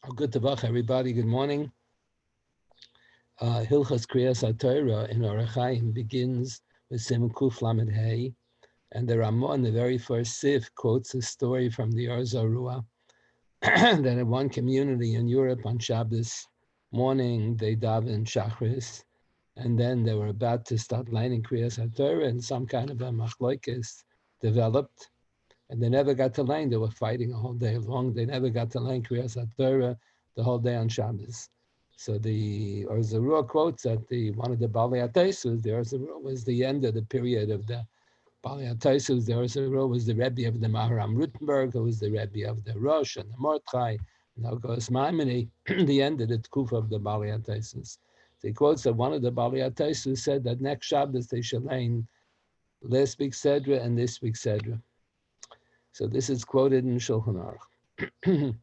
Good Tavach, everybody. Good morning. Hilchas Keriyas HaTorah in Orach Chaim begins with Simon Kuf Lamed Hey, and the Ramah in the very first Sif quotes a story from the Or Zarua that in one community in Europe on Shabbos morning they daven Shachris, and then they were about to start learning Keriyas HaTorah, and some kind of a machlokes developed, and they never got to learn. They were fighting a whole day long. They never got to learn Keriyas HaTorah the whole day on Shabbos. So the Or Zarua quotes that one of the Bali Ataisus, the Or Zarua was the end of the period of the Bali Ataisus. The Or Zarua was the Rebbe of the Maharam Rutenberg, who was the Rebbe of the Rosh and the Mordechai, and now goes Maimoni, the end of the Tkuf of the Bali Ataisus. So he quotes that one of the Bali Ataisus said that next Shabbos they should learn last week's Sedra and this week's Sedra. So this is quoted in Shulchan Aruch.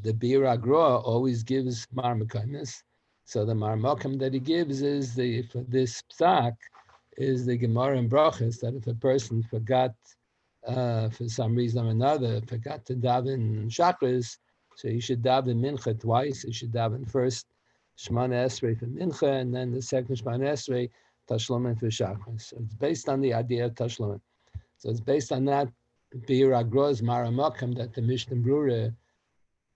The Bir Agroa always gives marmakaimis. So the marmakim that he gives is for this psak is the Gemara in Brachas that if a person forgot for some reason or another, forgot to daven Shachris, so he should daven Mincha twice. He should daven first Shemana Esrei for Mincha, and then the second Shemana Esrei Tashlumin for Shachris. So it's based on the idea of Tashlumin. So it's based on that Bir Agroa's marmakim that the Mishnah Brura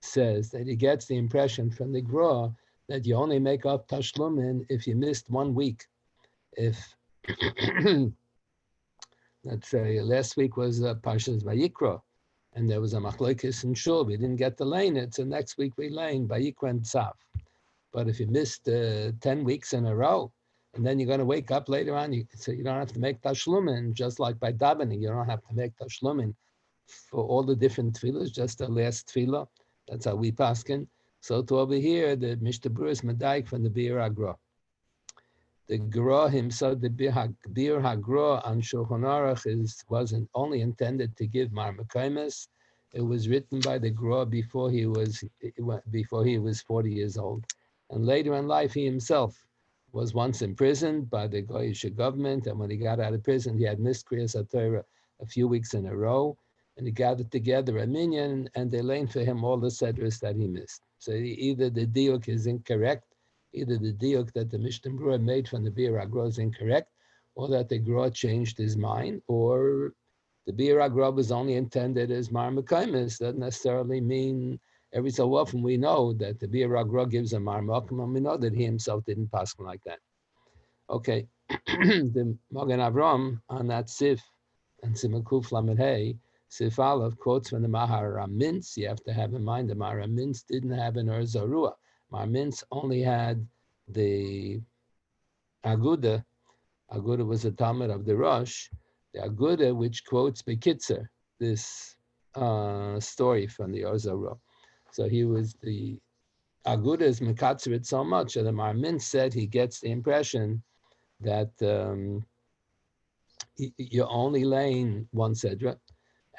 says that he gets the impression from the Gra that you only make up Tashlumin if you missed 1 week. If, let's say, last week was Parshas Vayikra, and there was a machlokes in Shul, we didn't get to lane it, so next week we lane Vayikra and Tzav. But if you missed 10 weeks in a row, and then you're going to wake up later on, so you don't have to make Tashlumin, just like by davening, you don't have to make Tashlumin for all the different tefillahs, just the last tefillah. That's how we paskin. So to over here, the Mishnah Brura is Medaik from the Bir Hagra. The Gra himself, the Bir Hagra on Shulchan Aruch wasn't only intended to give marmakaimis. It was written by the Gra before he was 40 years old, and later in life he himself was once imprisoned by the Goyish government, and when he got out of prison, he had missed Keriyas HaTorah a few weeks in a row. And he gathered together a minyan, and they laid for him all the sedras that he missed. So either the diuk is incorrect, either the diuk that the Mishnah Brura made from the Bir Agra is incorrect, or that the Gra changed his mind, or the Bir Agra was only intended as Mar Mekaimis. Doesn't necessarily mean every so often we know that the Bir Agra gives a Mar Mekim, and we know that he himself didn't pass him like that. Okay, the Magen Avram on that Sif and Simakuf Lamed Hey, Sif Aleph quotes from the Maharam Mintz. You have to have in mind the Maharam Mintz didn't have an Or Zarua. Maharam Mintz only had the Aguda. Aguda was a Talmud of the Rosh. The Aguda, which quotes Bekitzer, this story from the Or Zarua. So he was the Aguda is Mekatzer so much that the Maharam Mintz said he gets the impression that you're only laying one sedra.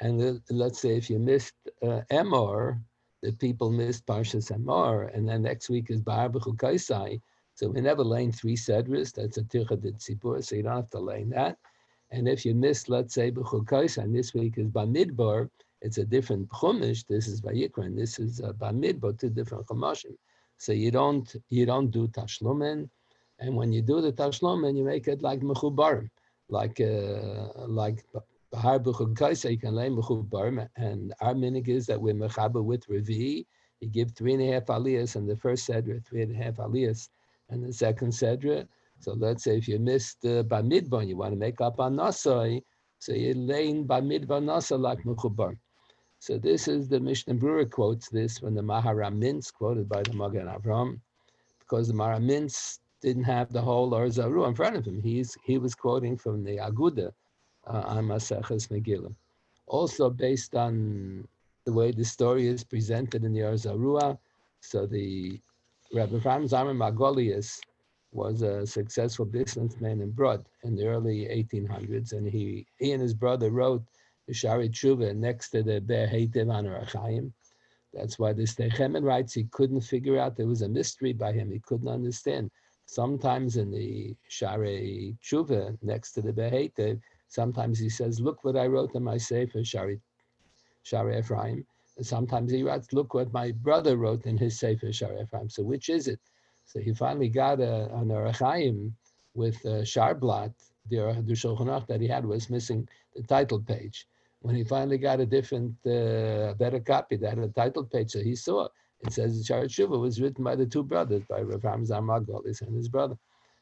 And let's say if you missed Emor, the people missed Parshas Emor, and then next week is Bar B'chu Kaisai. So we never lane 3 sedras. That's a Tircha de Tzibur, so you don't have to lane that. And if you missed, let's say, B'chu Kaisai, and this week is Bamidbar, it's a different Chumash. This is Vayikra, and this is Bamidbar, 2 different Chumashim. So you don't do Tashlumin, and when you do the Tashlumin, you make it like Mechubarim, like Bahar B'chug Kaisa, you can lay B'chug Barim, and our minig is that we're Mechaber with Revi. You give 3.5 aliyahs, and the first Sedra, 3.5 aliyahs, and the second Sedra. So let's say if you missed Bamidbar, you want to make up on Nasai, so you're laying Bamidbar Nasa like Mechubar. So this is the Mishnah Brura quotes this from the Maharam Mintz, quoted by the Magen Avram, because the Maharam Mintz didn't have the whole Or Zaru in front of him. He was quoting from the Aguda on Maseches Megillah. Also based on the way the story is presented in the Or Zarua, so the Rabbi Ephraim Zalman Margolius was a successful businessman in Brod in the early 1800s, and he and his brother wrote the Shari Tshuva next to the Be'er Heitiv on Orach Chaim. That's why the Steichemen writes he couldn't figure out, there was a mystery by him, he couldn't understand. Sometimes in the Shari Tshuva next to the Be'er Heitiv, sometimes he says, look what I wrote in my Sefer, Shari Ephraim. sometimes he writes, look what my brother wrote in his Sefer Shar Ephraim. So which is it? So he finally got an Orach Chaim with Sharblat. The Shulchan Aruch that he had was missing the title page. When he finally got a different, better copy that had a title page, so he saw it says Shar Tshuva was written by the two brothers, by Rav Chaim Zalman Margolis and his brother.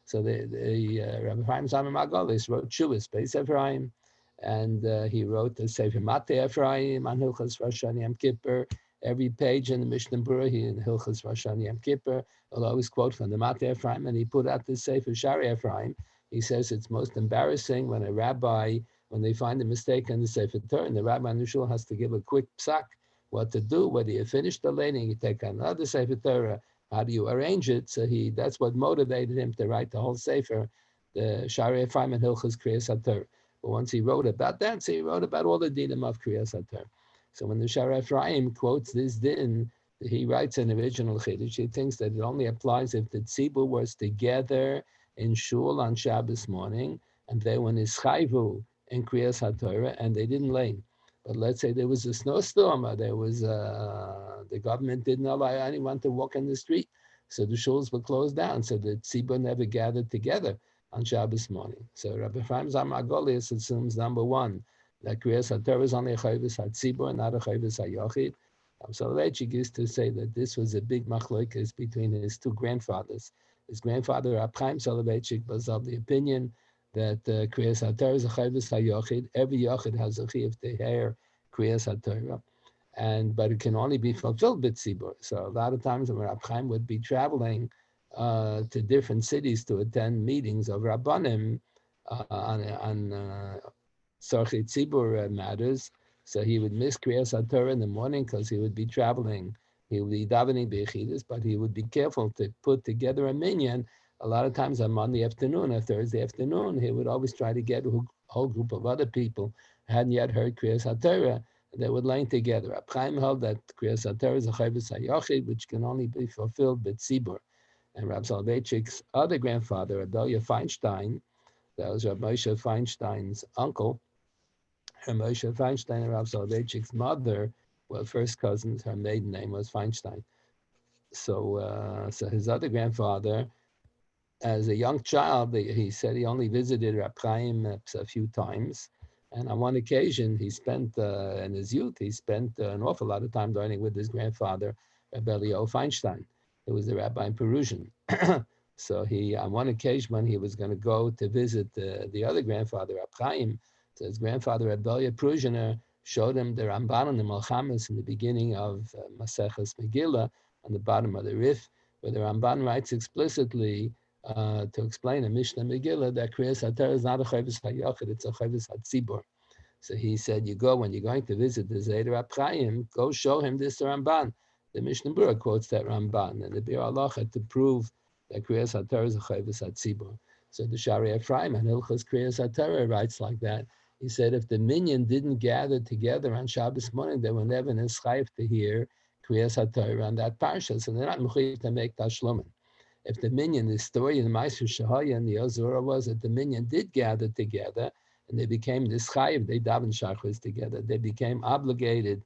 So Rav Chaim Zalman Margolis wrote Tshuva's Beis Ephraim, and he wrote the Sefer Matei Ephraim on Hilchas Rosh Hashanah Yom Kippur. Every page in the Mishnah Berurah, he in Hilchas Rosh Hashanah Yom Kippur, will always quote from the Matei Ephraim, and he put out the Sefer Shari Ephraim. He says it's most embarrassing when a rabbi, when they find a mistake in the Sefer Torah, and the rabbi in the shul has to give a quick psak what to do, whether you finish the laning, you take another Sefer Torah, how do you arrange it? So that's what motivated him to write the whole Sefer, the Shari Ephraim and Hilchas Keriyas HaTorah. But once he wrote about that, so he wrote about all the dinim of Keriyas HaTorah. So when the Shari Ephraim quotes this din, he writes an original chiddush. He thinks that it only applies if the tzibur was together in shul on Shabbos morning, and they were nischayvu in Keriyas HaTorah, and they didn't lane. But let's say there was a snowstorm, or there was the government didn't allow anyone to walk in the street, so the shuls were closed down, so the tzibur never gathered together on Shabbos morning. So Rabbi Chaim Zalman Margolis assumes, number one, that Keriyas HaTorah is only a chayvus hatzibur, not a chayvus hayochid. Soloveitchik used to say that this was a big machlokes between his two grandfathers. His grandfather, Rab Chaim Soloveitchik, was of the opinion that Keriyas HaTorah is a chayvus hayochid. Every yochid has a chiyuv to hear Keriyas HaTorah, but it can only be fulfilled with tzibur. So a lot of times when Rab Chaim would be traveling to different cities to attend meetings of Rabbanim on Tzorchei Tzibur matters, so he would miss Keriyas HaTorah in the morning because he would be traveling. He would be davening b'echidus, but he would be careful to put together a minyan. A lot of times on Monday afternoon or Thursday afternoon, he would always try to get a whole group of other people who hadn't yet heard Keriyas HaTorah. They would line together. Rab Chaim held that Keriyas HaTorah is a chayvus hayochid, which can only be fulfilled with tzibur. And Rab Soloveitchik's other grandfather, Adelia Feinstein, that was Rab Moshe Feinstein's uncle. Rab Moshe Feinstein and Rab Soloveitchik's mother were first cousins. Her maiden name was Feinstein. So his other grandfather, as a young child, he said he only visited Rab Chaim a few times. And on one occasion, he spent, in his youth, he spent an awful lot of time learning with his grandfather, Rab Elio Feinstein, who was the rabbi in Perusian. So on one occasion, when he was going to go to visit the other grandfather, Rab Chaim, so his grandfather, Rab Elio Perusianer, showed him the Ramban and the Malchamas in the beginning of Maseches Megillah, on the bottom of the Rif, where the Ramban writes explicitly to explain in Mishnah Megillah that Keriyas HaTorah is not a chayvus hayochid, it's a chayvus hatzibur. So he said, when you're going to visit the Zayder Rab Chaim, go show him this Ramban. The Mishnah Berurah quotes that Ramban, and the Bir Halacha to prove that Keriyas HaTorah is a chayvus hatzibur. So the Shari Ephraim and Hilchos Keriyas HaTorah writes like that. He said if the minyan didn't gather together on Shabbos morning, they were never nischayv to hear Keriyas HaTorah on that parsha, so they're not mechuyev to make Tashlumin. If the minyan, the story in the Ma'aser Shahaya and the Ozora was that the minyan did gather together and they became nischayv, they daven shachris together, they became obligated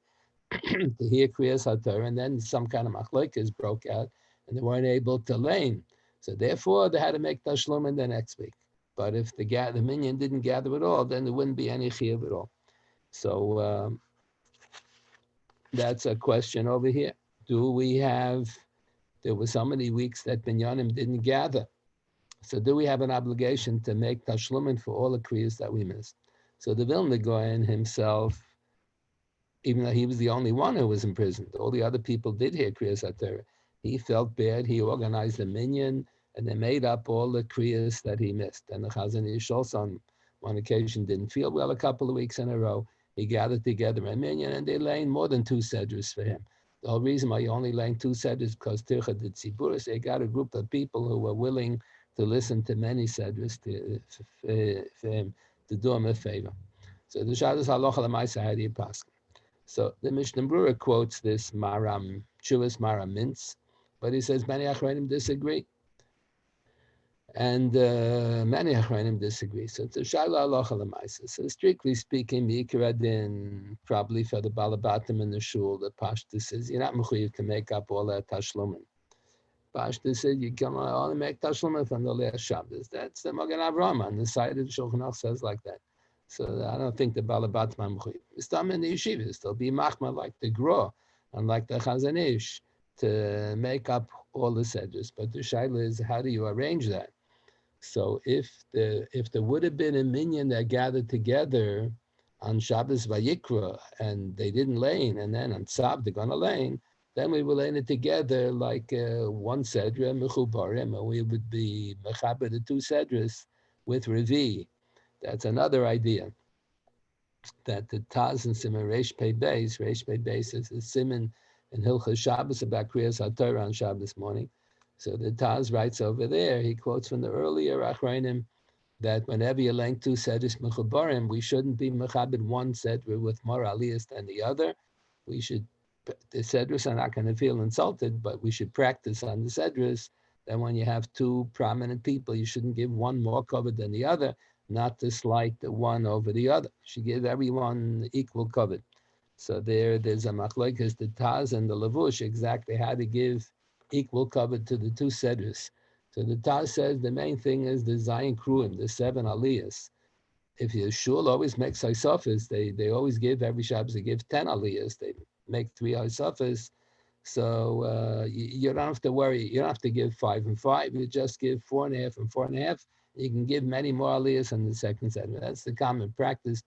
to hear Keriyas HaTorah, and then some kind of machlokes broke out and they weren't able to lane. So therefore they had to make Tashlumin the next week. But if the minyan didn't gather at all, then there wouldn't be any chiyuv at all. So that's a question over here. There were so many weeks that minyanim didn't gather. So do we have an obligation to make tashlumin for all the kriyas that we missed? So the Vilna Gaon himself, even though he was the only one who was imprisoned, all the other people did hear Keriyas HaTorah. He felt bad. He organized a minyan, and they made up all the kriyas that he missed. And the Chazon Ish also on one occasion didn't feel well a couple of weeks in a row. He gathered together a minyan, and they laid more than 2 sedras for him. The whole reason why you only laying 2 sedras is because Tircha did Tziburis. They got a group of people who were willing to listen to many sedras for him, to do him a favor. So the Shadas Halacha L'Maisa, how do you pass? So the Mishnah Berurah quotes this Chuvas Maram Mintz, but he says many Achronim disagree. And many Achronim disagree. So it's a Shaila Halacha L'maisa. So strictly speaking, Mikra Din, probably for the Balabatim in the Shul, the Pashta says, you're not mechuyev to make up all that Tashlumin. Pashta said, you can only make Tashlumin from the last Shabbos. That's the Magen Avraham on the side of the Shulchan Aruch says like that. So I don't think the Balabatim are mechuyev. It's done in the yeshivas. They'll be machma like the Gro and like the Chazon Ish to make up all the sedges. But the Shaila is, how do you arrange that? So if there would have been a minyan that gathered together on Shabbos Vayikra and they didn't lane, and then on Tzav they're gonna lane, then we will lane it together like one sedra mechubarim, and we would be mechaber the two sedras with revi. That's another idea. That the Taz and Simon Reish Pei Beis is a Simon in Hilchas Shabbos about Keriyas HaTorah on Shabbos morning. So the Taz writes over there, he quotes from the earlier Achronim that whenever you link two sedus mechubarim, we shouldn't be mechabed one sedra with more aliyas than the other. We should, the sedras are not going to feel insulted, but we should practice on the sedras. Then when you have two prominent people, you shouldn't give one more covered than the other, not to slight the one over the other. You should give everyone equal covered. So there's a machlokes, the Taz and the Lavush, exactly how to give equal cover to the two sedras. So the Taz says the main thing is the Zion Kruim, the 7 aliyahs. If your shul always makes Isofis, they always give every Shabbos, they give 10 aliyahs, they make 3 Isofis. So you don't have to worry, you don't have to give 5 and 5, you just give 4.5 and 4.5. You can give many more aliyahs on the second sedra. That's the common practice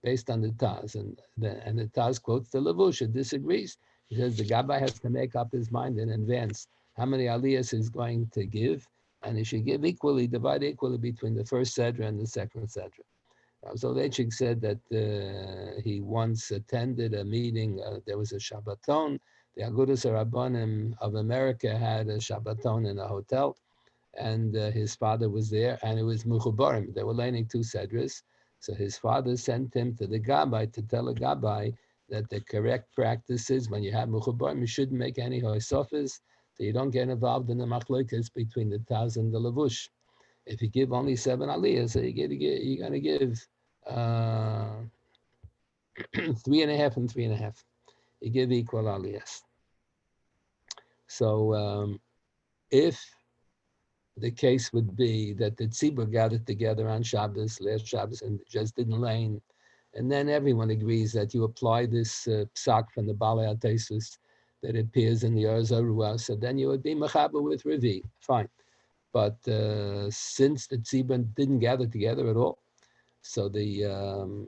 based on the Taz. And the Taz quotes the Levush, it disagrees. He says the Gabbai has to make up his mind in advance how many aliyahs he's going to give, and he should give equally, divide equally between the first Sedra and the second Sedra. Soloveitchik said that he once attended a meeting, there was a Shabbaton, the Agudas Rabbanim of America had a Shabbaton in a hotel, and his father was there, and it was Mechubarim. They were learning 2 Sedras. So his father sent him to the Gabbai to tell the Gabbai that the correct practice is when you have Mechubarim, you shouldn't make any Hoysofis, so you don't get involved in the machlokes between the Taz and the Lavush. If you give only 7 aliyahs, so you're going to give 3.5 and 3.5. You give equal aliyahs. So if the case would be that the tzibur gathered together on Shabbos, last Shabbos, and just didn't lane, and then everyone agrees that you apply this psak from the Balei HaTesus that appears in the Or Zarua, so then you would be mechaber with Revi, fine. But since the tzibur didn't gather together at all, so the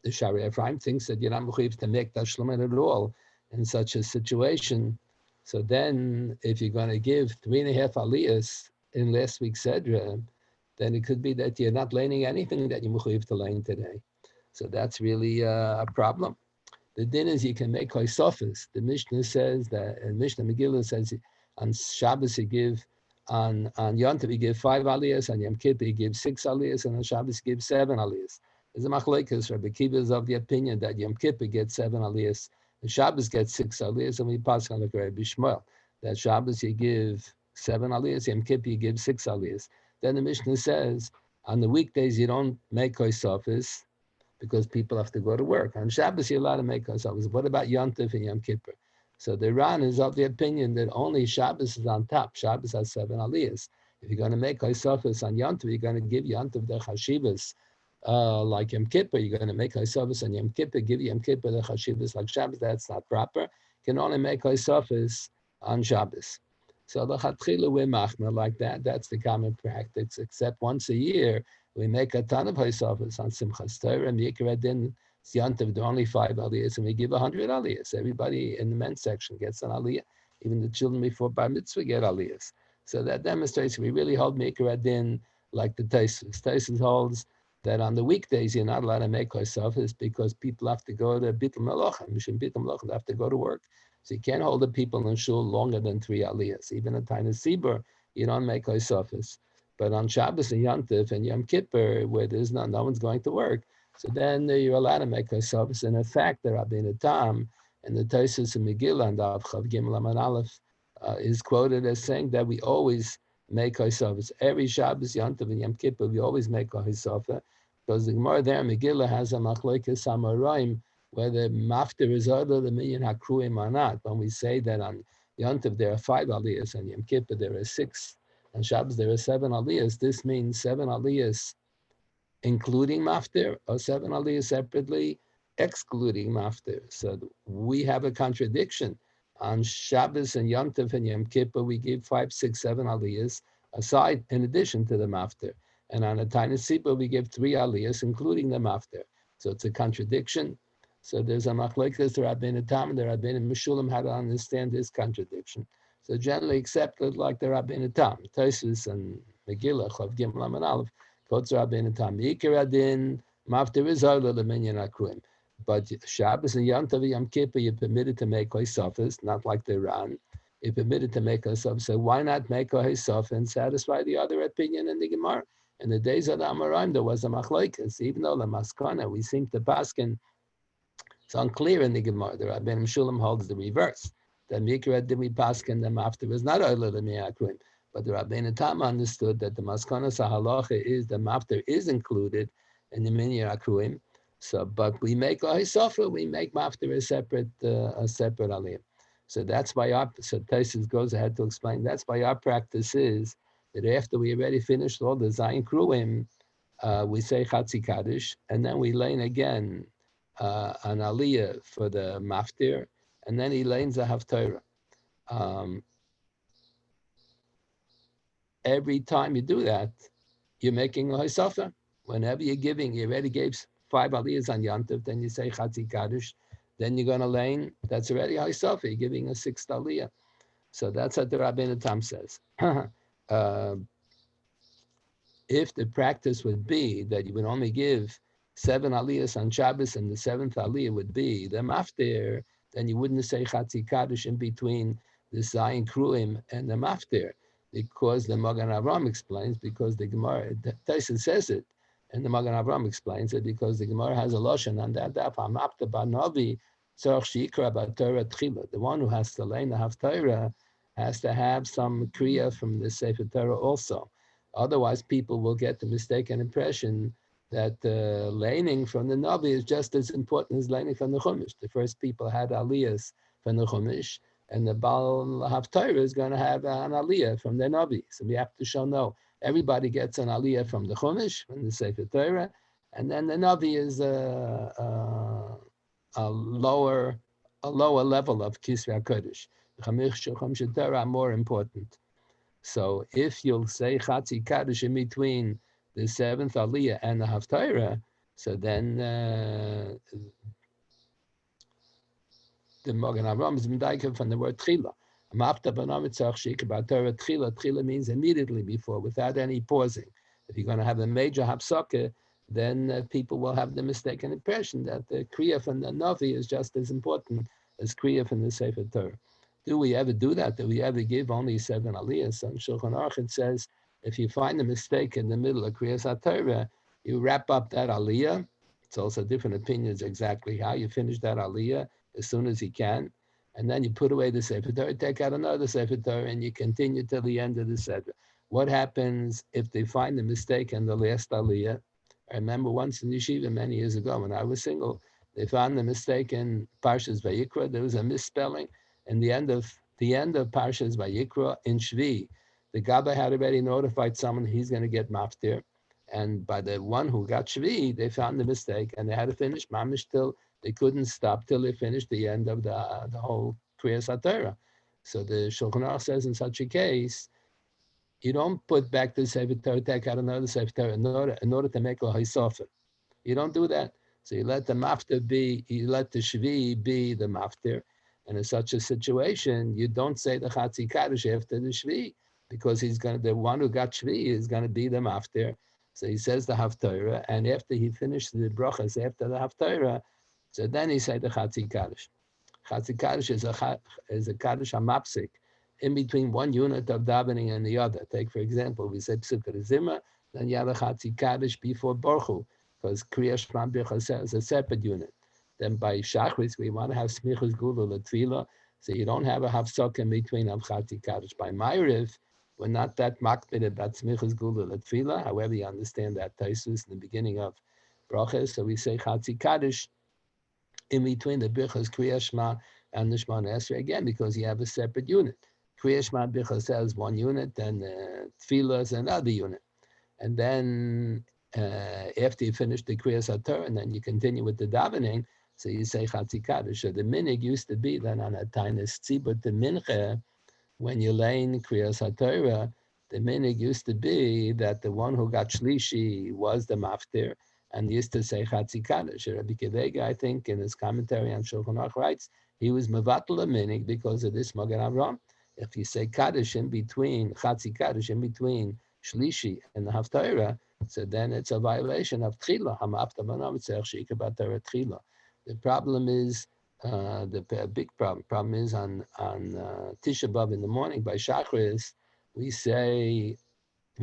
Shari Ephraim thinks that you're not mechuyev to make Tashlumin at all in such a situation. So then, if you're going to give 3.5 aliyahs in last week's Sedra, then it could be that you're not laning anything that you're mechuyev to lane today. So that's really a problem. The din is you can make Hoysofis. The Mishnah says that, and Mishnah Megillah says on Shabbos you give, on Yom Tov you give 5 aliyahs, on Yom Kippur you give 6 aliyahs, and on Shabbos you give 7 aliyahs. There's a machlokes. Rabbi Kiva is of the opinion that Yom Kippur gets 7 aliyahs, and Shabbos gets 6 aliyahs, and we pass on like Rabbi Shmuel. That Shabbos you give 7 aliyahs, Yom Kippur you give 6 aliyahs. Then the Mishnah says on the weekdays you don't make Hoysofis because people have to go to work. On Shabbos you're allowed to make Hoysofis. What about Yom Tov and Yom Kippur? So the Ran is of the opinion that only Shabbos is on top. Shabbos has 7 aliyahs. If you're going to make Hoysofis on Yom Tov, you're going to give Yom Tov the chashivas. Like Yom Kippur, you're going to make Hoysofis on Yom Kippur, give Yom Kippur the chashivas like Shabbos. That's not proper. You can only make Hoysofis on Shabbos. So the Chatchila we're machna like that. That's the common practice. Except once a year, we make a ton of Hoysofis on Simchas Torah and Yikra Din Yantav. There are only 5 aliyahs, and we give 100 aliyahs. Everybody in the men's section gets an aliyah. Even the children before Bar Mitzvah get aliyahs. So that demonstrates we really hold Yikra Din like the Taisus. Taisus holds that on the weekdays you're not allowed to make Hoysofis because people have to go to Bittul Melachim. Mishum Bittul Melachim, they have to go to work. So you can't hold the people in shul longer than 3 aliyahs. Even in Tainus Sibur, you don't make Hoysofis. But on Shabbos and Yom Tov and Yom Kippur, where there's no one's going to work, so then you're allowed to make Hoysofis. And in fact, the Rabbeinu Tam and the Taisus and Megillah and the Chav Gimel Amud Aleph is quoted as saying that we always make Haisafas. Every Shabbos, Yom Tov, and Yom Kippur, we always make a Haisafa, because the Gemara there, Megillah, has a Machlokes Amoraim, whether Maftir is other than Minyan Hakruim or not. When we say that on Yom Tov there are 5 Aliyahs, and Yom Kippur there are 6, and Shabbos there are 7 Aliyahs, this means 7 Aliyahs including Maftir, or 7 Aliyahs separately, excluding Maftir. So we have a contradiction. On Shabbos and Yom Tov and Yom Kippur, we give 5, 6, 7 Aliyahs aside, in addition to the Maftir. And on a Tiny Sipur, we give 3 Aliyahs, including the Maftir. So it's a contradiction. So there's a machlokes, the Rabbeinu Tam and the Rabbeinu Meshulam, how to understand this contradiction. So generally accepted like the Rabbeinu Tam. Tosfos and Megillah, Chav Gimel Amud Aleph, quotes Rabbeinu Tam. Yikar Adin, Maftir is other than Minyan Hakruim. But Shabbos and Yom Tov, Yom Kippur, you're permitted to make Haisafas, not like the Iran. You're permitted to make Haisafas. So why not make a Haisafas and satisfy the other opinion in the Gemara? In the days of the Amoraim, there was a machlokes. Even though the Maskana, we seem to paskin, it's unclear in the Gemara. The Rabbeinu Meshulam holds the reverse. That Mikra did we paskin them after was not Oila the Miakrim. But the Rabbeinu Tam understood that the Maskana Sahalacha is the Maftir is included in the Minyan Akruim. So, but we make a Hisofa, we make Maftir a separate aliyah. So that's why so Tosfos goes ahead to explain, that's why our practice is that after we already finished all the Zayin Kruim, we say Chatzi Kaddish, and then we lane again an aliyah for the Maftir, and then he lanes a HaTorah. Every time you do that, you're making a Hisofa. Whenever you're giving, you already gave 5 aliyahs on Yom Tov, then you say Chatzi Kaddish, then you're going to lane, that's already Hisofa, you're giving a 6th aliyah. So that's what the Rabbeinu Tam says. If the practice would be that you would only give 7 aliyahs on Shabbos and the 7th aliyah would be the Maftir, then you wouldn't say Chatzi Kaddish in between the Zayin Kruim and the Maftir, because the Magen Avraham explains, because the Gemara, Tosfos says it, and the Magen Avraham explains it, because the Gemara has a lashon on that daf, Hamapta Banavi Tzarich Shikra B'Torah Tchila. The one who has to learn the HaTorah has to have some kriya from the Sefer Torah also. Otherwise, people will get the mistaken impression that laning from the Navi is just as important as laning from the Chumash. The first people had aliyahs from the Chumash, and the Baal HaTorah is going to have an aliyah from the Navi. So we have to show no. Everybody gets an aliyah from the Chumash, from the Sefer Torah, and then the Navi is a lower level of Kisvei HaKodesh. The Chumash Torah are more important. So if you'll say Chatzi Kaddish in between the 7th aliyah and the HaTorah, so then the Magen Avraham is medayik from the word Tchila. Tchila means immediately before, without any pausing. If you're going to have a major hapsaka, then people will have the mistaken impression that the kriya from the Navi is just as important as kriya from the Sefer Torah. Do we ever do that? Do we ever give only 7 aliyahs? On Shulchan Aruch it says, if you find a mistake in the middle of Keriyas HaTorah, you wrap up that aliyah. It's also different opinions exactly how you finish that aliyah as soon as you can. And then you put away the Sefer Torah, take out another Sefer Torah, and you continue till the end of the Sefer. What happens if they find the mistake in the last aliyah? I remember once in Yeshiva many years ago when I was single, they found the mistake in Parshas Vayikra. There was a misspelling. In the end of Parshas Vayikra in Shvi, the Gabbai had already notified someone he's going to get maftir, and by the one who got Shvi, they found the mistake and they had to finish mamish till they couldn't stop till they finished the end of the whole Keriyas HaTorah. So the Shulchan Aruch says in such a case, you don't put back the Sefer Torah, take out another Sefer Torah in order to make a Hisofa. You don't do that. So you let the maftir be, you let the Shvi be the maftir. And in such a situation, you don't say the Chatzi Kaddish after the Shvi, because the one who got Shvi is going to be the Maftir. So he says the HaTorah, and after he finished the brachas after the HaTorah, so then he said the Chatzi Kaddish. Chatzi Kaddish is a Kaddish HaMapsik, in between one unit of davening and the other. Take, for example, we say Psukkah Zimra, then you have a Chatzi Kaddish before Baruch, because Kriya Shema is a separate unit. Then by Shachris, we want to have Smichus Gula Latfila. So you don't have a hafsok in between of Chatzi Kaddish. By Ma'ariv, we're not that makbid about Tzmichas Gula Latfila. However, you understand that Taisus in the beginning of Brachas. So we say Chatzi Kaddish in between the Birchas Kriyas Shema and the Shema Esrei again, because you have a separate unit. Kriyas Shema Birchas has one unit, and Tefillah is another unit. And then after you finish the Kriyas HaTorah, and then you continue with the davening, so you say Chatzi Kaddish. So the minig used to be then on a tainis tzibur the mincha, when you lay in Kriyas HaTorah, the minig used to be that the one who got shlishi was the maftir, and used to say Chatzi Kaddish. Rabbi Kevega, I think, in his commentary on Shulchan Aruch writes, he was mevatel a minig because of this Magen Avraham. If you say Kaddish in between, Chatzi Kaddish in between Shlishi and the Haftarah, so then it's a violation of Tchila. The problem is, the big problem is on Tisha B'Av in the morning by Shachris, we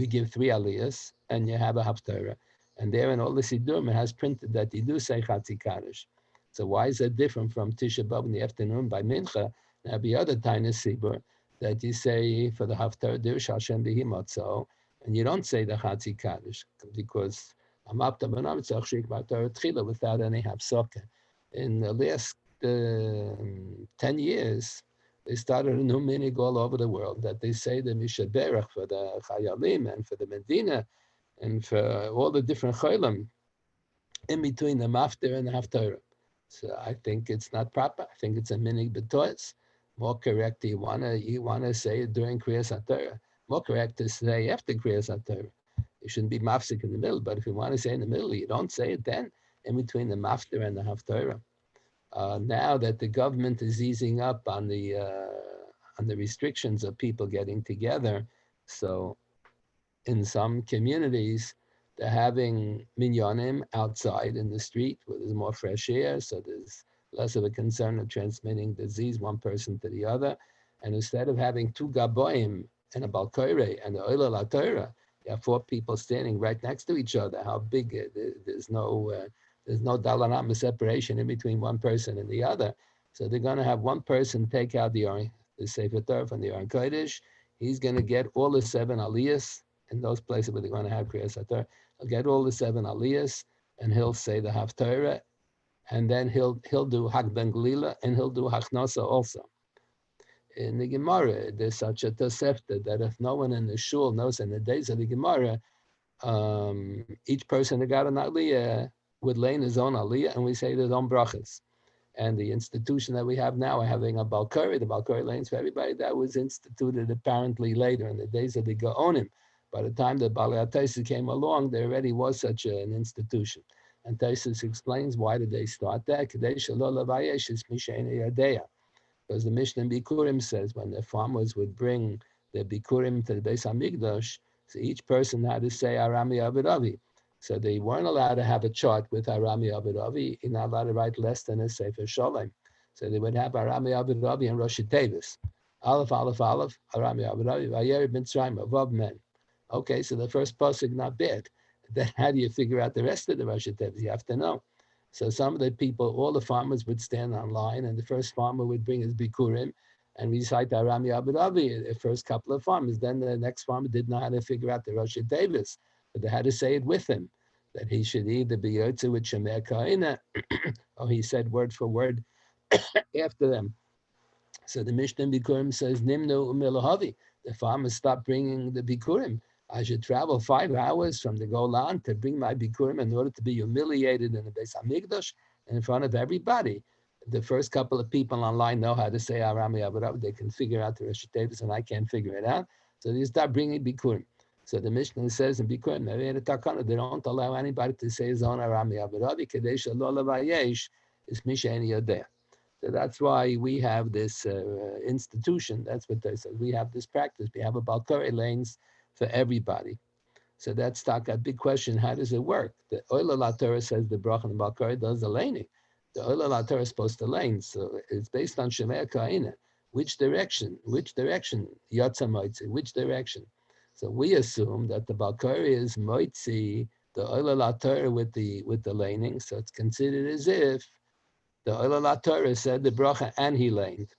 give 3 aliyahs and you have a Haftarah. And there in all the Sidurim, it has printed that you do say Chatzi Kaddish. So why is that different from Tisha B'Av in the afternoon by Mincha? There be other tiny Sibur that you say for the Haftarah, Dir Shashem Bihi Matzah, and you don't say the Chatzi Kaddish because without any Hafsokah. In the last 10 years, they started a new minig all over the world that they say the Mishaberach for the Chayalim and for the Medina and for all the different Chaylim in between the Maftir and the Haftarah. So I think it's not proper. I think it's a minig betois. More correct, you wanna say it during Kriyas HaTorah. More correct to say after Kriyas HaTorah. You shouldn't be mafsik in the middle, but if you want to say in the middle, you don't say it then in between the Maftir and the Haftarah. Now that the government is easing up on the restrictions of people getting together, so in some communities they're having minyanim outside in the street where there's more fresh air, so there's less of a concern of transmitting disease one person to the other. And instead of having 2 gaboim and a balkoire and the oil HaTorah, you have 4 people standing right next to each other. How big? There's no dalanam separation in between one person and the other. So they're going to have one person take out the Sefer Torah from the Aron Kodesh. He's going to get all the 7 aliyahs in those places where they're going to have Kriyas HaTorah. He'll get all the 7 aliyahs, and he'll say the Haftarah, and then he'll do Hak Ben Glila, and he'll do Hachnasa also. In the Gemara, there's such a Tosefta that if no one in the shul knows in the days of the Gemara, each person that got an aliyah would lay in his own aliyah, and we say their own brachas. And the institution that we have now, having a balkari, the balkari lanes for everybody, that was instituted apparently later in the days of the Gaonim. By the time the Balei HaTaisus came along, there already was such an institution. And Taisus explains why did they start that? Because the Mishnah in Bikurim says when the farmers would bring the Bikurim to the Beis HaMikdash, so each person had to say Arami Avidavi. So they weren't allowed to have a chart with Arami Avidavi. You're not allowed to write less than a Sefer Sholem. So they would have Arami Avidavi and Rosh Tevis. Aleph, Aleph, Aleph, Arami Avidavi, Vayer Mitzrayim, Avav Men. Okay, so the first pasuk not bad. Then how do you figure out the rest of the Rosh Tevis? You have to know. So some of the people, all the farmers would stand on line, and the first farmer would bring his Bikurim and recite Arami Avidavi, the first couple of farmers. Then the next farmer didn't know how to figure out the Rosh Tevis, but they had to say it with him, that he should either be Yotze with Shemer Kahina, or he said word for word after them. So the Mishnah in Bikurim says, Nimnu Umilahavi. The farmers stopped bringing the Bikurim. I should travel 5 hours from the Golan to bring my Bikurim in order to be humiliated in the Beis HaMikdash in front of everybody. The first couple of people online know how to say Arami Avidavi. They can figure out the Rosh Tevis, and I can't figure it out. So they start bringing Bikurim. So the Mishnah says in Bikurim, they don't allow anybody to say his own Arami Avidavi. Kadesh lo levayesh is Mishani Yodeh. So that's why we have this institution. That's what they said. We have this practice. We have a Balkari lanes for everybody. So that's a big question. How does it work? The Oil HaTorah says the Brach and the Balkari does the laning. The Oil HaTorah is supposed to lane. So it's based on Shemer Kahina. Which direction? Yatza Moitzi. Which direction? So we assume that the Balkari is Moitzi, the Oil HaTorah with the laning. So it's considered as if the Oil HaTorah said the bracha and he laned.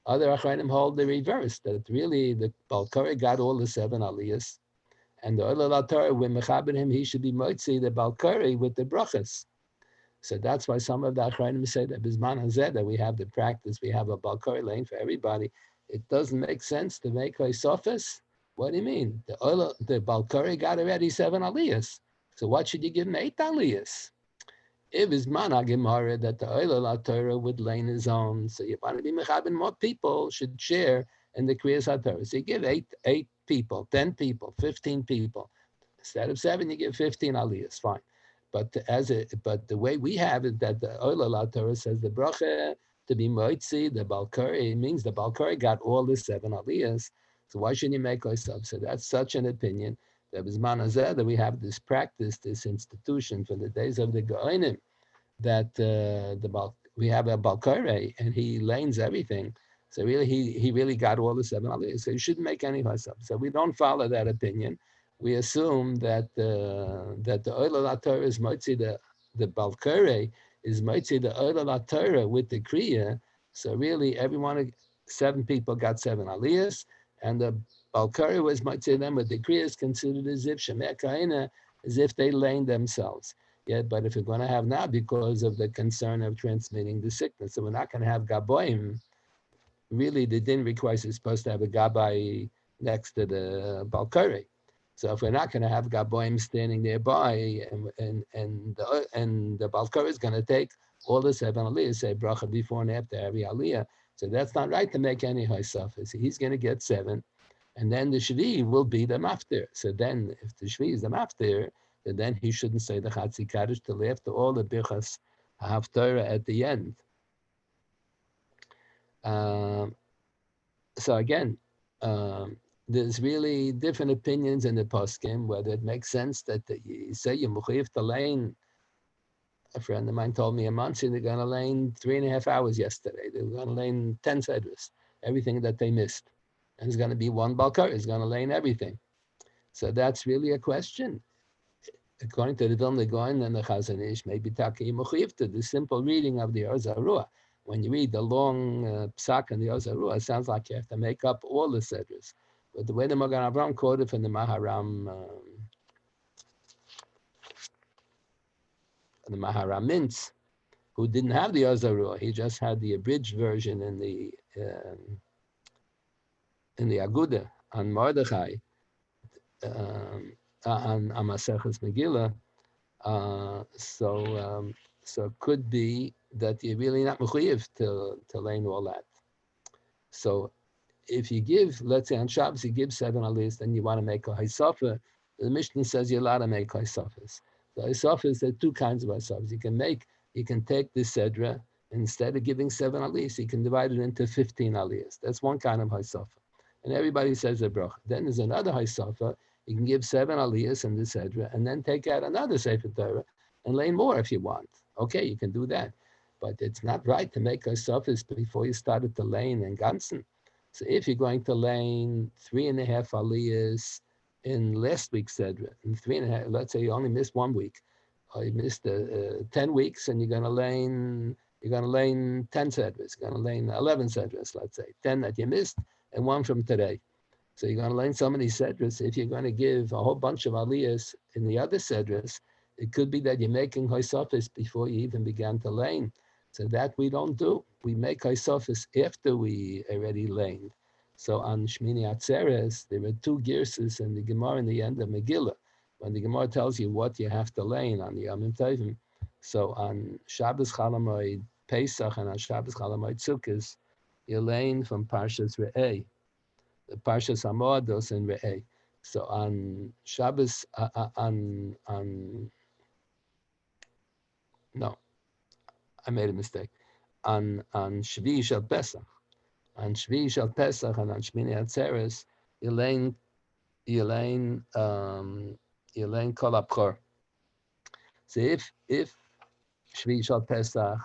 Other Achronim hold the reverse, that really the Balkari got all the 7 aliyahs, and the Oil HaTorah, when Mechaber him, he should be Moitzi, the Balkari, with the brachas. So that's why some of the Achronim say that Bisman Hazeh, that we have the practice, we have a Balkari lane for everybody. It doesn't make sense to make Hoysofis. What do you mean? The Balkari got already 7 aliyahs. So what should you give him 8 aliyahs? If it's mana gemara that the Oil HaTorah would lane his own, so you want to be mechabin, more people should share in the Keriyas HaTorah. So you give eight people, 10 people, 15 people. Instead of 7, you give 15 aliyahs, fine. But the way we have it, that the Oil HaTorah says the bracha to be moitzi, the Balkari, means the Balkari got all the 7 aliyahs. So why shouldn't you make oisab? So that's such an opinion. That was manazeh, that we have this practice, this institution for the days of the Goinim, that we have a Balkare and he lanes everything. So really, he really got all the 7 aliyahs. So you shouldn't make any myself. So we don't follow that opinion. We assume that the Oil HaTorah is motzi, the Balkare is motzi the Oil HaTorah with the Kriya. So really, 7 people got 7 aliyahs, and the Balkari was motzi them with the Kriya is considered as if Shemer Kahina, as if they lane themselves. Yeah, but if you're going to have now, because of the concern of transmitting the sickness, so we're not going to have gaboim. Really, the din requires you're supposed to have a gabai next to the balkari. So if we're not going to have gaboim standing nearby, and the balkari is going to take all the 7 aliyahs, say bracha before and after every aliyah, so that's not right to make any haisafas. He's going to get 7, and then the shvi will be the maftir. So then, if the shvi is the maftir, then he shouldn't say the Chatzi Kaddish till after all the Birchas HaTorah at the end. So again, there's really different opinions in the poskim, whether it makes sense that you say you're mechuyev to lane. A friend of mine told me a month they're going to lane 3.5 hours yesterday. They were going to lane 10 sedras, everything that they missed. And it's going to be one balkar, it's going to lane everything. So that's really a question. According to the Vilna Gaon and the Chazon Ish, maybe Taki Mechuyev, the simple reading of the Ozarua. When you read the long psak in the Ozarua, it sounds like you have to make up all the sedras. But the way the Magen Avraham quoted from the Maharam Mintz, who didn't have the Ozarua, he just had the abridged version in the Aguda on Mordechai, on Maseches Megillah. So it could be that you're really not mechuyev to learn all that. So if you give, let's say on Shabbos, you give 7 aliyahs, then you want to make a haisafa. The Mishnah says you're allowed to make haisafas. The haisafas, there are 2 kinds of haisafas. You can take this sedra, instead of giving 7 aliyahs, you can divide it into 15 aliyahs. That's one kind of haisafa. And everybody says a bracha. Then there's another haisafa. You can give 7 aliyahs in the sedra, and then take out another sefer Torah and lane more if you want. Okay, you can do that. But it's not right to make haisafas before you started to lane and ganzen. So if you're going to lane 3.5 aliyahs in last week's sedra, and 3.5, let's say you only missed 1 week, or you missed 10 weeks, and you're going to lane 10 sedras, you're going to lane 11 sedras, let's say 10 that you missed, and 1 from today. So you're going to lane so many sedras. If you're going to give a whole bunch of aliyahs in the other sedras, it could be that you're making haisafis before you even began to lane. So that we don't do. We make haisafis after we already laned. So on Shmini Atzeres, there are 2 girses in the Gemara in the end of Megillah, when the Gemara tells you what you have to lane on the Yomim Tovim. So on Shabbos Chalamoid Pesach and on Shabbos Chalamoid Sukkos, you lane from Parshas Re'eh, the Parshas Hamoados and Re'eh. So on Shabbos, no, I made a mistake. On Shvi Shel Pesach, and on Shmini Atzeres, you lane Kol HaBchor. So if Shvi Shel Pesach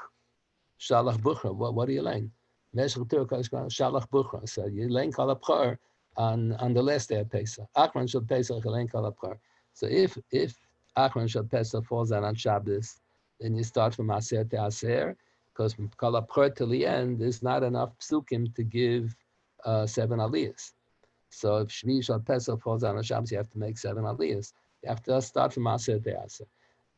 Shalach Buchra, what do you lane? Meshach Torah Shalach Buchra. So you lane Kol HaBchor on the last day of Pesach. Achron Shel Pesach you lane Kol HaBchor. So if Achron Shel Pesach falls out on Shabbos, then you start from Aser to Aser, because from Kol HaPchor till the end, there's not enough psukim to give 7 aliyahs. So if Shvi Shal Pesach falls on a Shabbos, you have to make 7 aliyahs. You have to start from Aser to Aser.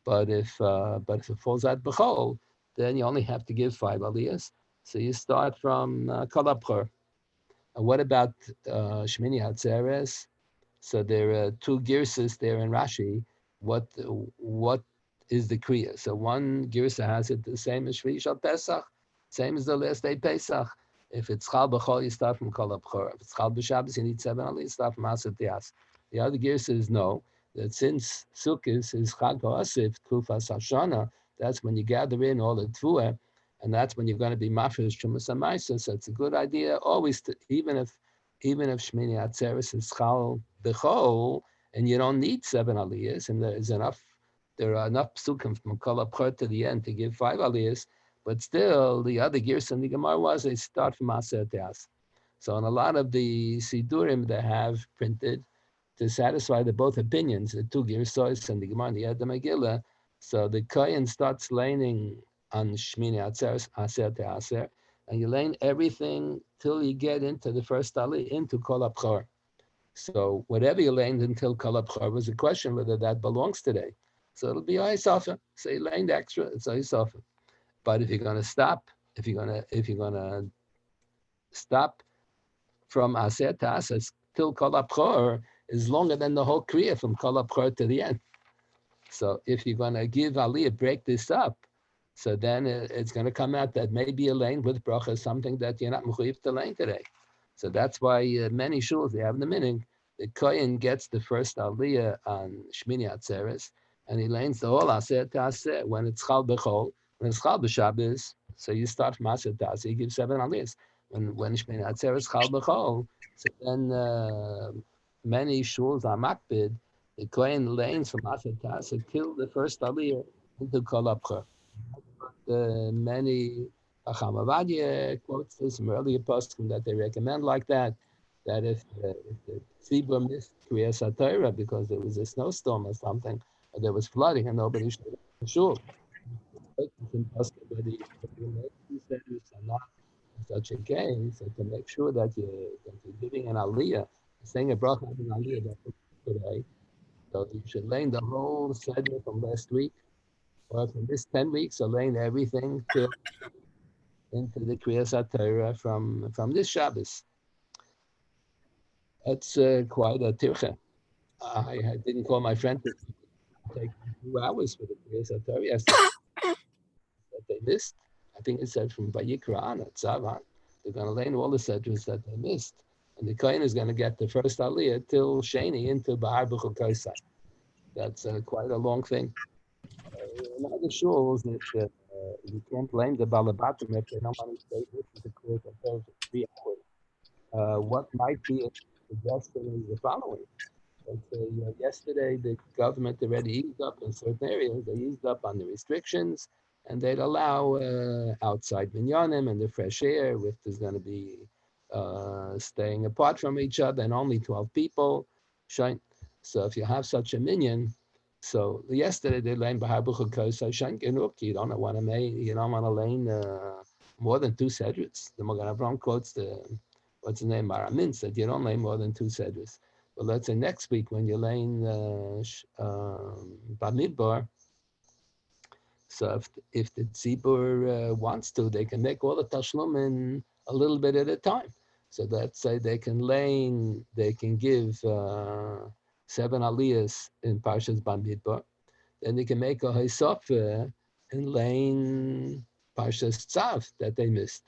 But if it falls out B'chol, then you only have to give 5 aliyahs. So you start from Kol HaPchor. And what about Shmini Atzeres? So there are 2 girsas there in Rashi. What is the kriya? So one girsa has it the same as Shvi Shal Pesach, same as the last day Pesach. If it's Chal B'chol, you start from Kol HaPchor. If it's Chal B'Shabbos, you need 7 aliyahs, you start from Aser Tias. The other girsa is no, that since Sukkot is Chag HaAsif, Tufas Hashana, that's when you gather in all the Tvuah, and that's when you're going to be Mafresh Shumas HaMaisa. So it's a good idea always, even if Shmini Atzeres is Chal B'chol, and you don't need 7 aliyahs, and there are enough psukim from Kol HaPchor to the end to give 5 aliyahs, but still the other gears in the Gemara was they start from Aser Teas. So in a lot of the Sidurim they have printed to satisfy the both opinions, the 2 Girsos and the Gemara and the Ed Megillah. So the Kohen starts laning on Shmini Atzeres, Aser Teaser, and you lane everything till you get into the first aliyah, into Kol HaPchor. So whatever you laned until Kol HaPchor was a question whether that belongs today. So it'll be Oisafa. So you laned extra, it's Oisafa. But if you're gonna stop, if you're gonna stop from Aser to Aser till Kol HaPchor is longer than the whole Kriya from Kol HaPchor to the end. So if you're gonna give Aliyah, break this up, so then it's gonna come out that maybe a lane with bracha is something that you're not mechuyev to lane today. So that's why many shuls, they have the meaning, the Kohen gets the first Aliyah on Shmini Atzeres, and he lanes the whole Aser to Aser. When it's Chal B'chol, when it's Chal B'Shabbos, so you start from Aser to Aser, you give 7 Aliyahs. When Shmini Atzeres Chal B'chol, so then many shuls are makbid, the Kohen lanes from Aser to Aser till the first Aliyah into Kol HaPchor. Many Chacham Avadia quotes this from earlier posts that they recommend like that if the tzibur missed Keriyas HaTorah because there was a snowstorm or something, or there was flooding and nobody should have sure. It's impossible whether you make these seders or not in such a case, so to make sure that you're giving an aliyah, saying a bracha of an aliyah that today, so you should lay the whole seder from last week, or from this 10 weeks, so laying everything till into the Keriyas HaTorah from this Shabbos. That's quite a tircha. I didn't call my friend to take 2 hours for the Keriyas HaTorah yesterday that they missed. I think it said from Vayikra on at Zavan. They're going to lay in all the sedras that they missed. And the Kohen is going to get the first aliyah till Sheni into Bahar B'chol Kaisai. That's quite a long thing. In other shuls, you can't blame the Balabatim if they don't want to stay with the Keriyas HaTorah for 3 hours. What might be a suggestion is the following. Yesterday, the government already eased up in certain areas. They eased up on the restrictions, and they'd allow outside minyanim and the fresh air if there's going to be staying apart from each other and only 12 people. So if you have such a minyan, so yesterday they lane Bahar B'chol Kaisai Shain Genuk. You don't want to lane more than 2 sedrus. The Magen Avraham quotes what's the name, Maramin, said you don't lay more than 2 sedrus. Well, let's say next week when you're laying Bamidbar, so if the tzibur wants to, they can make all the Tashlumin a little bit at a time. So let's say they can give 7 aliyahs in Parshas Bamidbar. Then they can make a Haisaf in laying Parshas Tzav that they missed.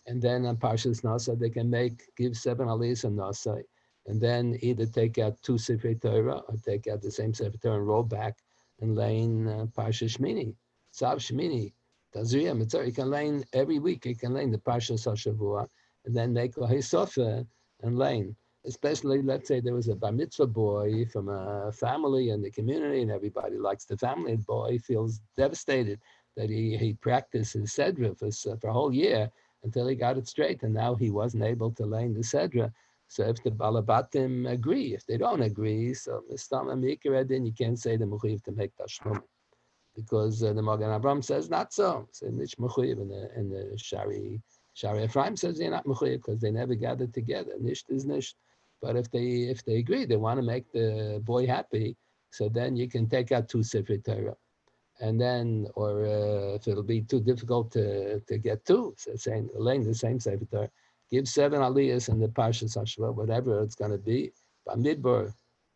And then on Parshas Nasa, they can give 7 aliyahs in Nasa, and then either take out 2 Sifrei Torah or take out the same Sefer Torah and roll back and lane Parshas Shmini, Tzav Shmini, Tazriya Mitzvah. You can lane every week. You can lane the Parshas HaShavua and then make a Hisofa and lane. Especially, let's say there was a bar mitzvah boy from a family in the community, and everybody likes the family. The boy feels devastated that he practiced his sedra for a whole year until he got it straight, and now he wasn't able to lay in the sedra. So if the balabatim agree, if they don't agree, so mistam amikra, then you can't say the mechuyev to make tashlumin. because the Magen Avraham says not so. So Nish Mechuyev, and the Shari Ephraim says you're not Mechuyev because they never gathered together. Nisht is Nisht. But if they agree, they want to make the boy happy, so then you can take out 2 Sefer Torah. And then, or if it'll be too difficult to get 2, so saying, laying the same Sefer Torah, give 7 aliyahs in the Parshas Hashva, whatever it's going to be, Bamidbar,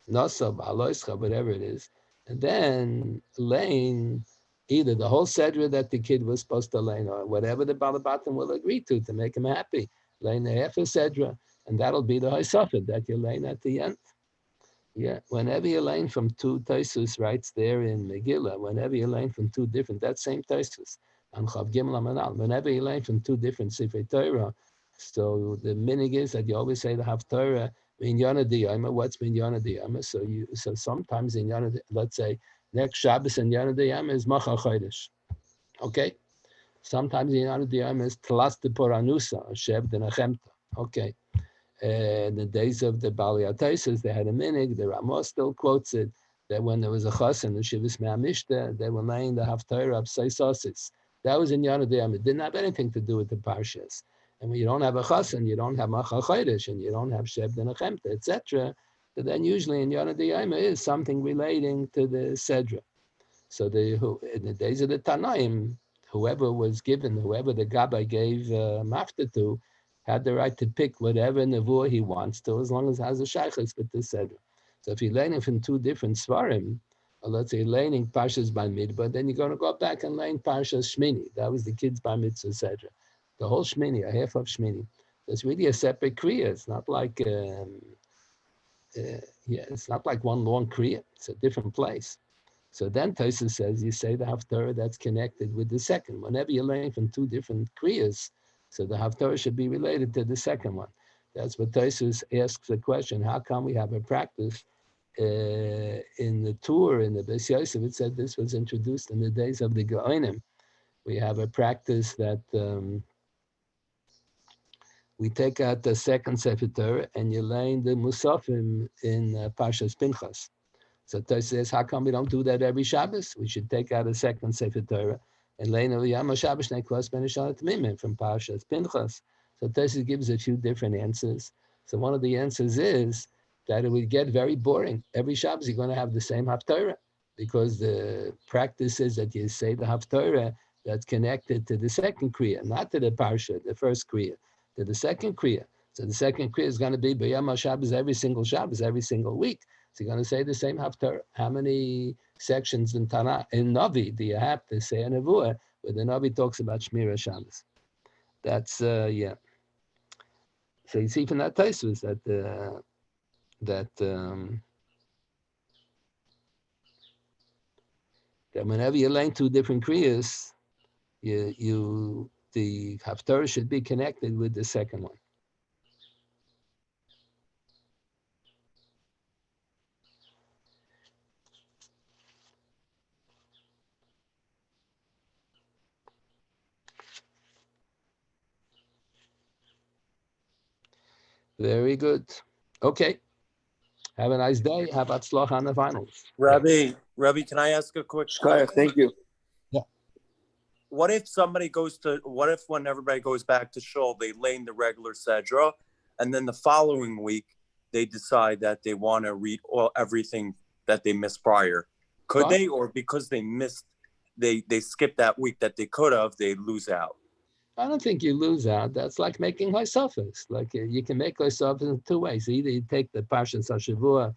Nosa, Ba'aloischa, whatever it is, and then laying either the whole Sedra that the kid was supposed to lay, or whatever the Balabatim will agree to make him happy, laying the half a Sedra, and that'll be the Haisafed that you're laying at the end. Yeah, whenever you're laying from 2 Taisus writes there in Megillah, whenever you're laying from 2 different, that same Taisus, on Chav Gimel Amanal, whenever you're laying from 2 different Sifrei Torah, so the minig is that you always say the HaTorah, Minyana Diyama, what's Minyana Diyama? So sometimes in Yana, let's say, next Shabbos in Yana Diyama is Macha Chodesh. Okay? Sometimes in Yana Diyama is Tlas de Poranusa, Sheb de Nechemta. Okay. In the days of the Bali Ataisis, they had a minig. The Ramah still quotes it that when there was a chas in the Shivas Me'amishta, they were laying the Haftarah of Saisosis. That was in Yana Diyam. It didn't have anything to do with the Parshas. And when you don't have a chas and you don't have Macha Chodesh and you don't have Sheb and Achemta, etc., then usually in Yana Diyam is something relating to the Sedra. So in the days of the Tanaim, whoever the Gabbai gave Mafta to, had the right to pick whatever Nevuah he wants to, as long as it has a Shaykhis with the Sedra. So if you're learning from 2 different Svarim, or let's say learning Parshas by Midbar, then you're going to go back and learn Parshas Shmini. That was the kids by Mitzvah Sedra. The whole Shmini, a half of Shmini. It's really a separate Kriya. It's not like, it's not like one long Kriya. It's a different place. So then Tosa says you say the Haftarah that's connected with the second. Whenever you're learning from 2 different Kriyas, so the Haftarah should be related to the second one. That's what Tosa asks the question, how come we have a practice in the tour, in the Beis Yosef? It said this was introduced in the days of the Geonim. We have a practice that we take out the second Sefer Torah and you laying the Musafim in Parshas Pinchas. So Tosh says, how come we don't do that every Shabbos? We should take out a second Sefer Torah and lay no Yama Shabbos Neklas Benishal Tmimim from Parshas Pinchas. So Tosh gives a few different answers. So one of the answers is that it would get very boring. Every Shabbos you're going to have the same Haftorah because the practice is that you say the Haftorah that's connected to the second Kriya, not to the Parsha, the first Kriya, to the second Kriya. So the second Kriya is going to be B'Yam Shabbos every single Shabbos, every single week. So you're going to say the same Haftarah. How many sections in Tanakh, in Navi, do you have to say a Nevuah where the Navi talks about Shmira Shabbos? That's, yeah. So you see from that Tosfos that whenever you learn 2 different Kriyas, the Haftarah should be connected with the second one. Very good. Okay. Have a nice day. Have Hatzlach on the finals. Rabbi, can I ask a quick question? Thank you. Yeah. What if when everybody goes back to shul, they lay in the regular sedra, and then the following week they decide that they want to read everything that they missed prior? Could they, or because they missed, they skipped that week that they could have, they lose out? I don't think you lose out. That's like making Haisafas. Like you can make Haisafas in 2 ways. Either you take the Parshas HaShavua,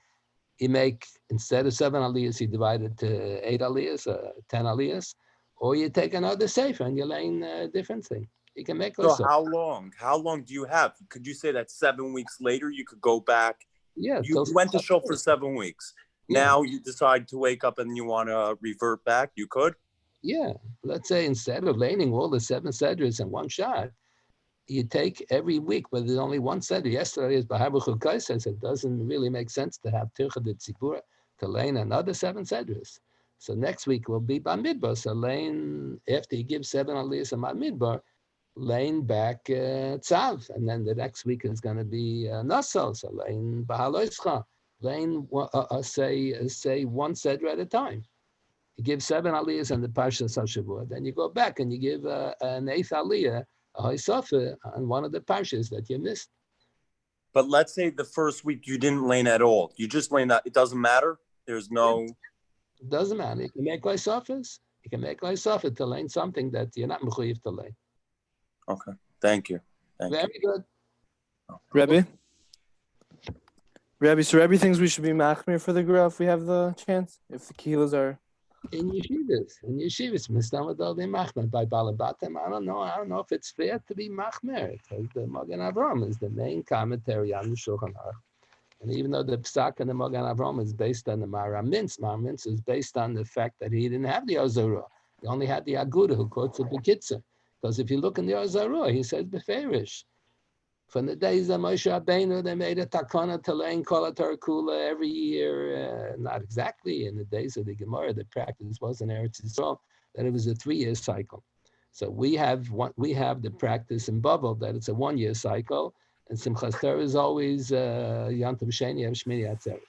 you make, instead of 7 aliyahs, you divide it to 8 aliyahs, 10 aliyahs, or you take another sefer and you're laying a different thing. You can make So Haisafas. how long do you have? Could you say that 7 weeks later you could go back? Yeah. You went to shul for 7 weeks. Yeah. Now you decide to wake up and you want to revert back. You could? Yeah. Let's say instead of laying all the 7 sedras in one shot, you take every week, but there's only one sedra. Yesterday is Bahabuch Kaises. It doesn't really make sense to have Tircha de Tzibura to lay another 7 sedras. So next week will be Bamidbar. So laying, after you give 7 aliyahs and Bamidbar, laying back Tzav. And then the next week is going to be Nassau. So laying Bahaloischa. Laying, say one sedra at a time. You give 7 aliyahs on the Parshas HaShavua. Then you go back and you give an 8th aliyah, a Hoysofa, on one of the Parshas that you missed. But let's say the first week you didn't lane at all. You just lane that. It doesn't matter. There's no. It doesn't matter. You can make Hoysofas. You can make Hoysofa to lane something that you're not mechuyev to lane. Okay. Thank you. Very good. Rabbi, so Rabbi thinks we should be machmir for the Gura if we have the chance, if the kilos are in yeshivas, mistamad they machmer by balabatim. I don't know if it's fair to be machmer because the Magen Avram is the main commentary on the Shulchan Aruch, and even though the Psak and the Magen Avram is based on the Maramintz is based on the fact that he didn't have the Ozarah. He only had the Aguda who quotes the Bekitzer. Because if you look in the Ozarah, he says beferish. From the days of Moshe Rabbeinu, they made a takana to learn Kol HaTorah Kula every year. Not exactly in the days of the Gemara, the practice was in Eretz Yisrael that it was a 3-year cycle. So we have the practice in Bavel that it's a 1-year cycle, and Simchas Torah is always Yom Tov Sheni Erev Shmini Atzeret.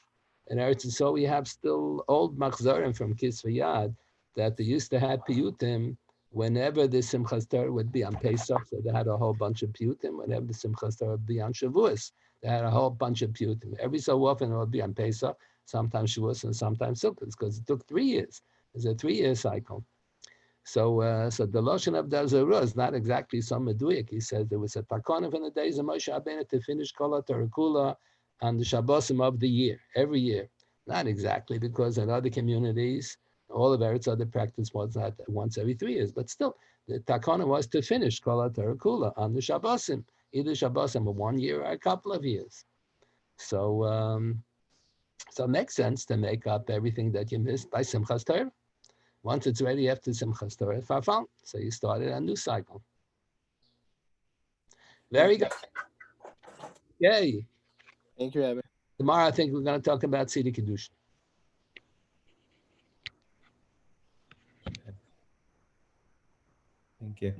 In Eretz Yisrael, we have still old machzorim from Kisva Yad that they used to have piyutim. Whenever the Simchas Torah would be on Pesach, so they had a whole bunch of piyutim. Whenever the Simchas Torah would be on Shavuos, they had a whole bunch of piyutim. Every so often it would be on Pesach, sometimes Shavuos and sometimes Sukkot, because it took 3 years. It's a 3-year cycle. So the Lashon of Dazarah is not exactly some meduyik. He says there was a takana in the days of Moshe Rabbeinu to finish Kol HaTorah Kula on the Shabbosim of the year, every year. Not exactly, because in other communities, all of Eretz other practice was that once every 3 years, but still, the takana was to finish Kol HaTorah Kula on the Shabbosim, either Shabbosim of 1 year or a couple of years. So it makes sense to make up everything that you missed by Simchas Torah. Once it's ready after Simchas Torah, Farfal, so you started a new cycle. Very good. Yay. Thank you, Rabbi. Tomorrow, I think we're going to talk about Tziddik Kedushin. Thank you.